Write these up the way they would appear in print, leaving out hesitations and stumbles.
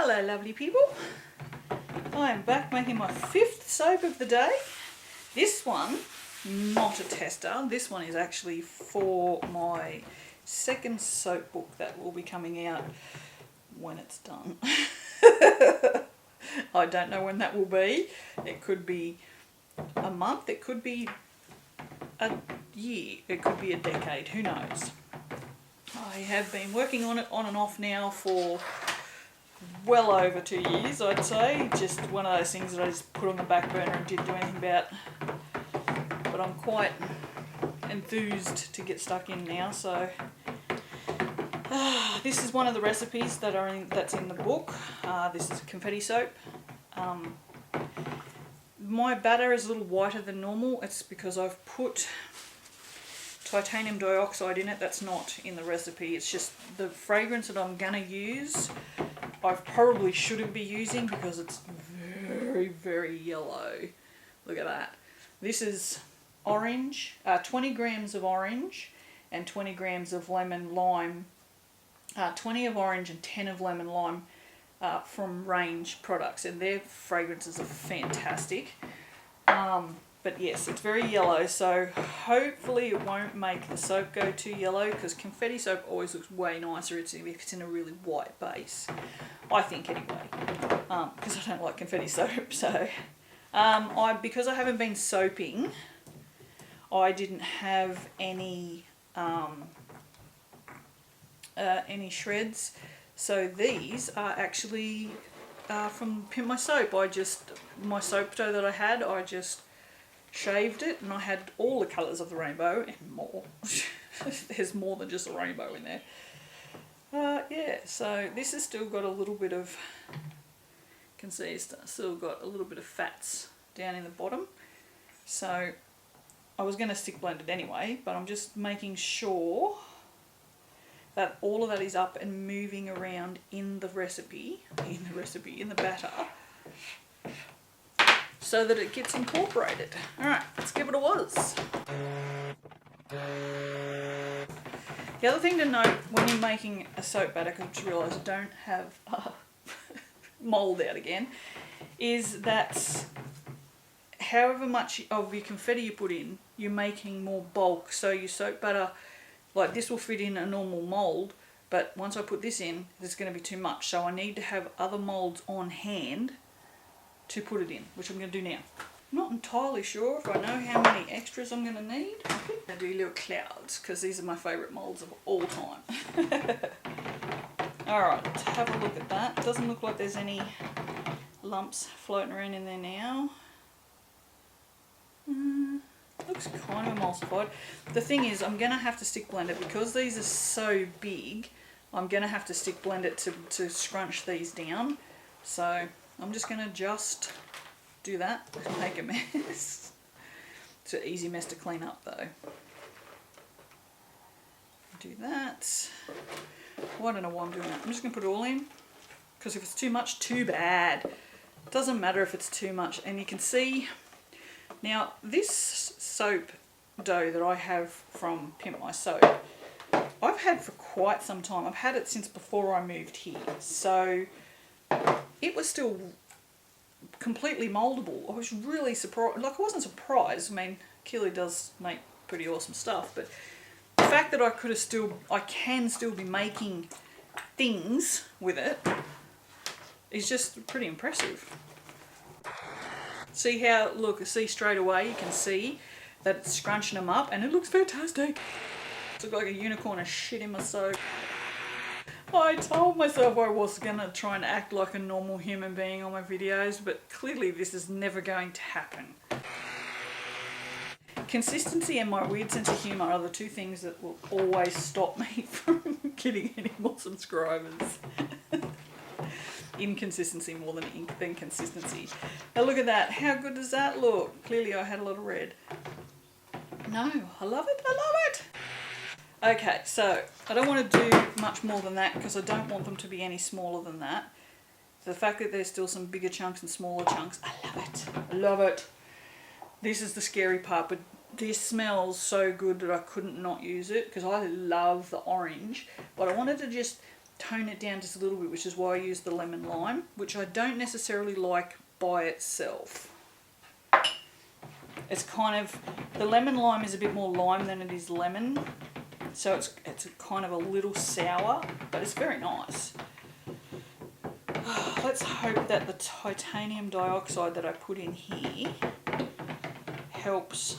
Hello lovely people, I am back making my 5th soap of the day. This one, not a tester, this one is actually for my 2nd soap book that will be coming out when it's done. I don't know when that will be. It could be a month, it could be a year, it could be a decade, who knows. I have been working on it on and off now for well over 2 years, I'd say. Just one of those things that I just put on the back burner and didn't do anything about. But I'm quite enthused to get stuck in now. So this is one of the recipes that's in the book. This is a confetti soap. My batter is a little whiter than normal. It's because I've put titanium dioxide in it. That's not in the recipe. It's just the fragrance that I'm gonna use I probably shouldn't be using because it's very, very yellow. Look at that. This is orange, 20 grams of orange and 20 grams of lemon lime, 20 of orange and 10 of lemon lime from Range products, and their fragrances are fantastic. But yes, it's very yellow, so hopefully it won't make the soap go too yellow, because confetti soap always looks way nicer if it's in a really white base. I think anyway, because I don't like confetti soap. So because I haven't been soaping, I didn't have any shreds. So these are actually from Pimp My Soap. My soap dough that I had, I just shaved it, and I had all the colours of the rainbow and more. There's more than just a rainbow in there. Yeah, so this has still got a little bit of, you can see it's still got a little bit of fats down in the bottom. So I was going to stick blend it anyway, but I'm just making sure that all of that is up and moving around in the batter, so that it gets incorporated. Alright, let's give it a whiz. The other thing to note when you're making a soap batter, because I just realised I don't have mould out again, is that however much of your confetti you put in, you're making more bulk. So your soap batter, like this will fit in a normal mould, but once I put this in, it's going to be too much. So I need to have other moulds on hand to put it in, which I'm going to do now. I'm not entirely sure if I know how many extras I'm going to need. I think I do little clouds, because these are my favourite moulds of all time. Alright, let's have a look at that. It doesn't look like there's any lumps floating around in there now. Looks kind of emulsified. The thing is, I'm going to have to stick blend it, because these are so big. I'm going to have to stick blend it to scrunch these down. So I'm just going to do that and make a mess. It's an easy mess to clean up though. Do that. Well, I don't know why I'm doing that. I'm just going to put it all in, because if it's too much, too bad. It doesn't matter if it's too much. And you can see now this soap dough that I have from Pimp My Soap, I've had for quite some time. I've had it since before I moved here. So it was still completely mouldable. I was really surprised. Like, I wasn't surprised. I mean, Kerry does make pretty awesome stuff, but the fact that I can still be making things with it is just pretty impressive. See how, see straight away, you can see that it's scrunching them up, and it looks fantastic. It looks like a unicorn has shit in my soap. I told myself I was going to try and act like a normal human being on my videos, but clearly this is never going to happen. Consistency and my weird sense of humour are the two things that will always stop me from getting any more subscribers. Inconsistency more than consistency. Now look at that. How good does that look? Clearly I had a lot of red. No, I love it. I love it. Okay, so I don't want to do much more than that, because I don't want them to be any smaller than that. The fact that there's still some bigger chunks and smaller chunks, I love it. I love it. This is the scary part, but this smells so good that I couldn't not use it, because I love the orange. But I wanted to just tone it down just a little bit, which is why I use the lemon lime, which I don't necessarily like by itself. It's kind of, the lemon lime is a bit more lime than it is lemon, so it's kind of a little sour, but it's very nice. Let's hope that the titanium dioxide that I put in here helps.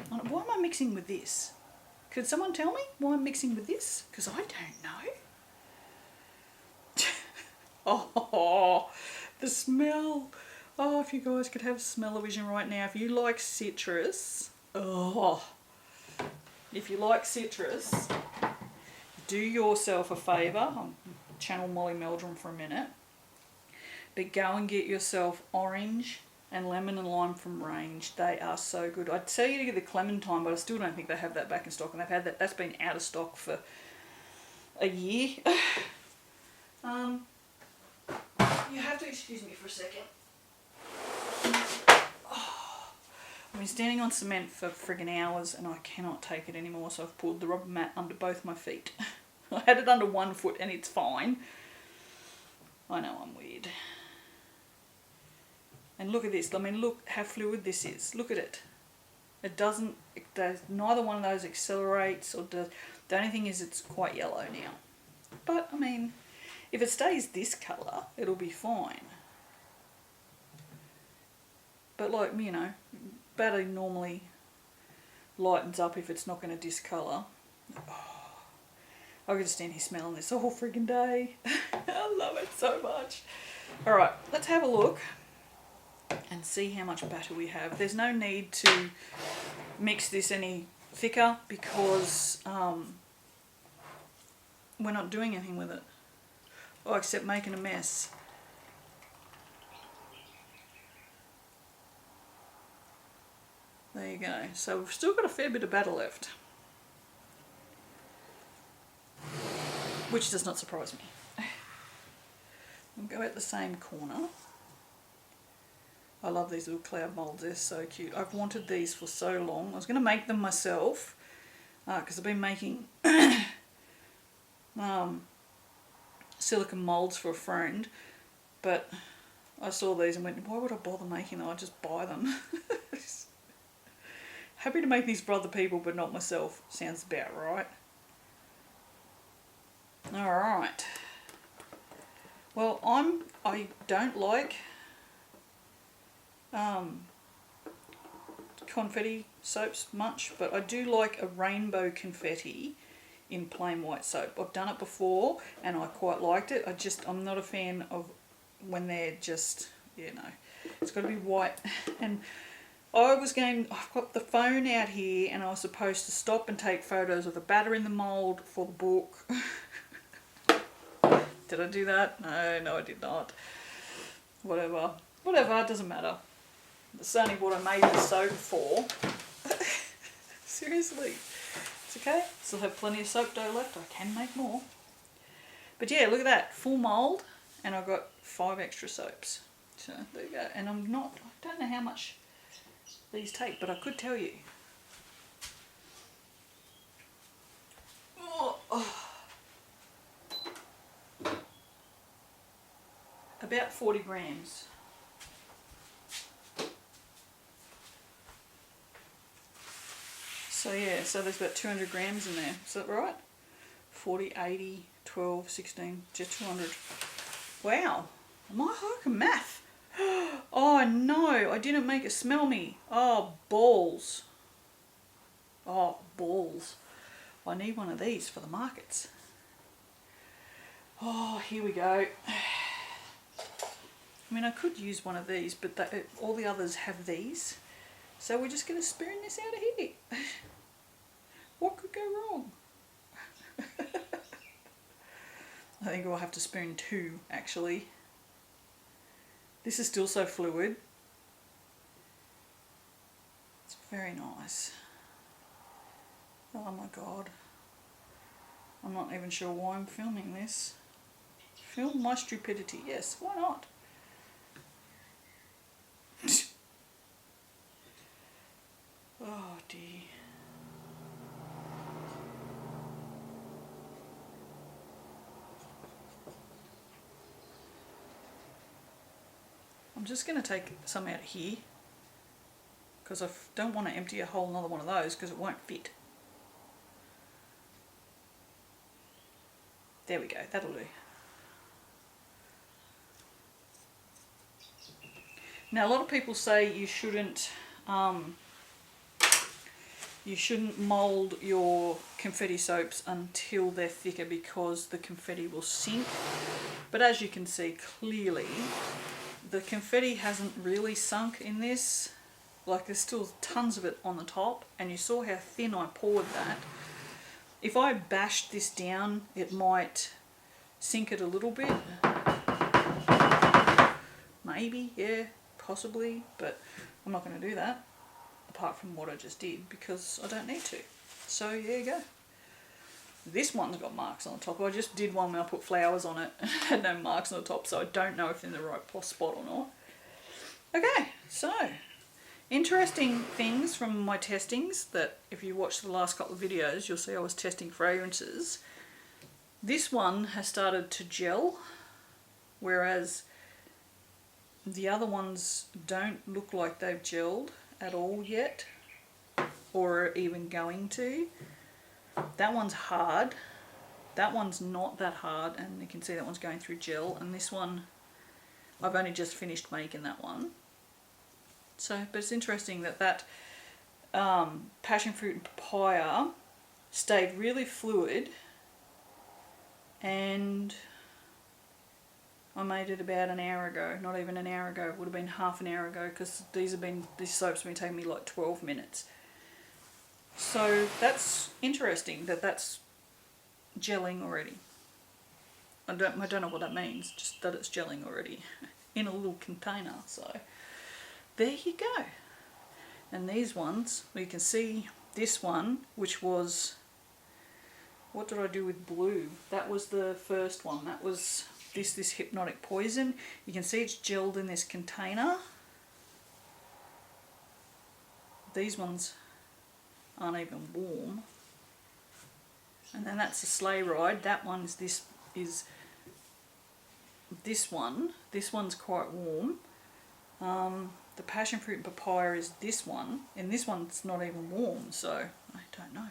Why am I mixing with this? Could someone tell me why I'm mixing with this? Because I don't know. Oh, the smell. Oh, if you guys could have smell-o-vision right now. If you like citrus, if you like citrus, do yourself a favour. I'll channel Molly Meldrum for a minute. But go and get yourself orange and lemon and lime from Range. They are so good. I'd tell you to get the clementine, but I still don't think they have that back in stock, and they've had that. That's been out of stock for a year. You have to excuse me for a second. I've been standing on cement for friggin' hours and I cannot take it anymore, so I've pulled the rubber mat under both my feet. I had it under one foot and it's fine. I know I'm weird. And look at this. I mean, look how fluid this is. Look at it. It doesn't, neither one of those accelerates or does. The only thing is it's quite yellow now. But, I mean, if it stays this colour, it'll be fine. But like, you know, batter normally lightens up if it's not going to discolour. Oh, I could stand here smelling this all friggin' day. I love it so much. Alright, let's have a look and see how much batter we have. There's no need to mix this any thicker because we're not doing anything with it. Oh, except making a mess. There you go. So we've still got a fair bit of batter left, which does not surprise me. We'll go at the same corner. I love these little cloud moulds, they're so cute. I've wanted these for so long. I was going to make them myself because I've been making silicone moulds for a friend, but I saw these and went, why would I bother making them? I'll just buy them. Happy to make these for other people, but not myself. Sounds about right. Alright. Well, I don't like confetti soaps much, but I do like a rainbow confetti in plain white soap. I've done it before and I quite liked it. I'm not a fan of when they're just, you know, it's got to be white. And I've got the phone out here and I was supposed to stop and take photos of the batter in the mould for the book. Did I do that? No I did not. Whatever, it doesn't matter. That's only what I made the soap for. Seriously. It's okay. Still have plenty of soap dough left. I can make more. But yeah, look at that. Full mould and I've got 5 extra soaps. So there you go. And I don't know how much these take, but I could tell you. About 40 grams. So yeah, so there's about 200 grams in there. Is that right? 40, 80, 12, 16, just 200. Wow. My fucking math. Oh no, I didn't make it smell me. Oh, balls. Oh, balls. I need one of these for the markets. Oh, here we go. I mean, I could use one of these, but all the others have these. So we're just going to spoon this out of here. What could go wrong? I think I'll have to spoon 2, actually. This is still so fluid. It's very nice. Oh my god. I'm not even sure why I'm filming this. Film my stupidity. Yes, why not? Oh dear. just going to take some out of here because I don't want to empty a whole another one of those because it won't fit. There we go, that'll do. Now a lot of people say you shouldn't mould your confetti soaps until they're thicker because the confetti will sink. But as you can see clearly, the confetti hasn't really sunk in this. Like there's still tons of it on the top, and you saw how thin I poured that. If I bashed this down, it might sink it a little bit. Maybe, yeah, possibly, but I'm not going to do that apart from what I just did because I don't need to. So there you go. This one's got marks on the top. I just did one when I put flowers on it and it had no marks on the top, so I don't know if they're in the right spot or not. Okay, so interesting things from my testings that if you watch the last couple of videos, you'll see I was testing fragrances. This one has started to gel, whereas the other ones don't look like they've gelled at all yet, or even going to. That one's hard. That one's not that hard, and you can see that one's going through gel, and this one, I've only just finished making that one. So, but it's interesting that passion fruit and papaya stayed really fluid, and I made it about an hour ago. Not even an hour ago. It would have been half an hour ago because these soaps have been taking me like 12 minutes. So that's interesting that that's gelling already. I don't know what that means, just that it's gelling already in a little container. So there you go. And these ones, well, you can see this one, which was, what did I do with blue? That was the first one. That was this hypnotic poison. You can see it's gelled in this container. These ones aren't even warm. And then that's the sleigh ride. That one is this one. This one's quite warm. The passion fruit and papaya is this one, and this one's not even warm, so I don't know.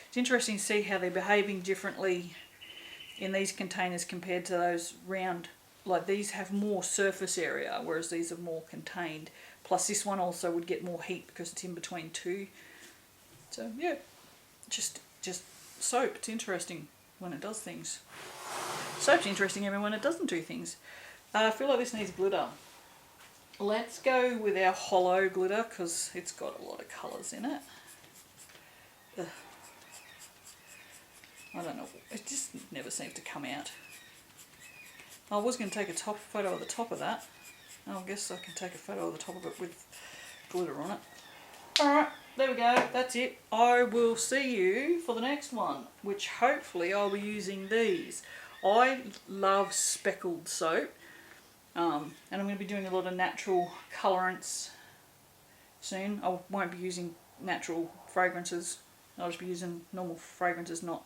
It's interesting to see how they're behaving differently in these containers compared to those round. Like these have more surface area, whereas these are more contained. Plus this one also would get more heat because it's in between two. So yeah, just soap. It's interesting when it does things. Soap's interesting even when it doesn't do things. I feel like this needs glitter. Let's go with our hollow glitter because it's got a lot of colours in it. Ugh. I don't know, it just never seems to come out. I was going to take a photo of the top of that. I guess I can take a photo of the top of it with glitter on it. Alright, there we go, that's it. I will see you for the next one, which hopefully I'll be using these. I love speckled soap, and I'm going to be doing a lot of natural colorants soon. I won't be using natural fragrances. I'll just be using normal fragrances, not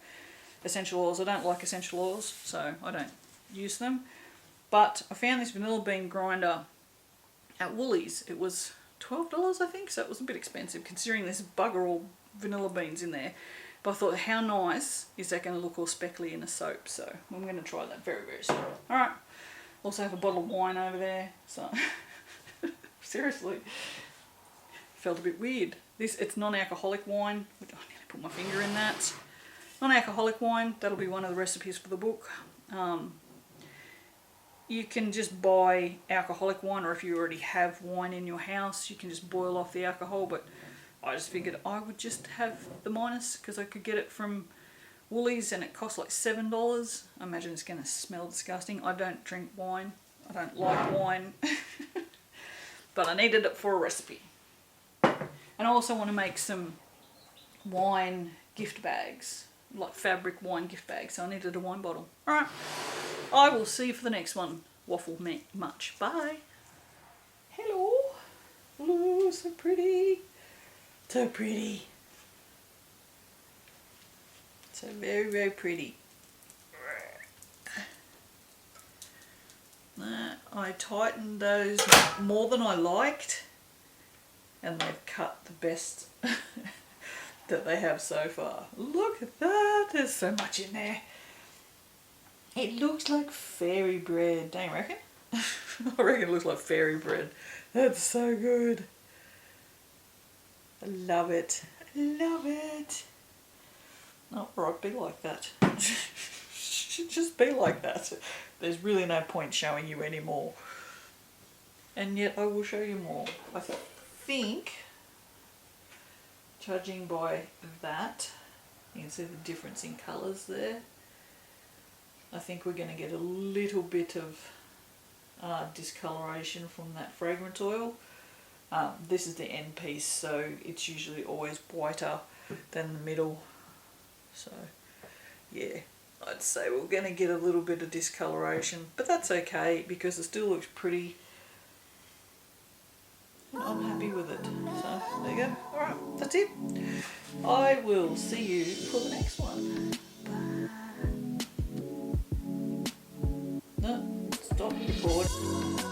essential oils. I don't like essential oils, so I don't use them. But I found this vanilla bean grinder at Woolies. It was $12, I think, so it was a bit expensive considering there's bugger all vanilla beans in there. But I thought, how nice is that going to look all speckly in a soap? So I'm going to try that very, very soon. Alright, also have a bottle of wine over there, so seriously, felt a bit weird. It's non-alcoholic wine. I nearly put my finger in that. Non-alcoholic wine, that'll be one of the recipes for the book. You can just buy alcoholic wine, or if you already have wine in your house, you can just boil off the alcohol, but I just figured I would just have the minus because I could get it from Woolies and it costs like $7. I imagine it's going to smell disgusting. I don't drink wine. I don't like wine. But I needed it for a recipe. And I also want to make some wine gift bags, like fabric wine gift bags, so I needed a wine bottle. Alright, I will see you for the next one. Waffle me much. Bye. Hello. Hello, so pretty. So pretty. So very, very pretty. I I tightened those more than I liked, and they've cut the best that they have so far. Look at that, there's so much in there. It looks like fairy bread, don't you reckon? I reckon it looks like fairy bread. That's so good. I love it. I love it. Oh, right, be like that. Should just be like that. There's really no point showing you any more. And yet I will show you more. I think, judging by that, you can see the difference in colours there. I think we're going to get a little bit of discoloration from that fragrance oil. This is the end piece, so it's usually always whiter than the middle. So yeah, I'd say we're going to get a little bit of discoloration, but that's okay because it still looks pretty. I'm happy with it. So there you go. Alright, that's it. I will see you for the next one. Bye. No, stop recording.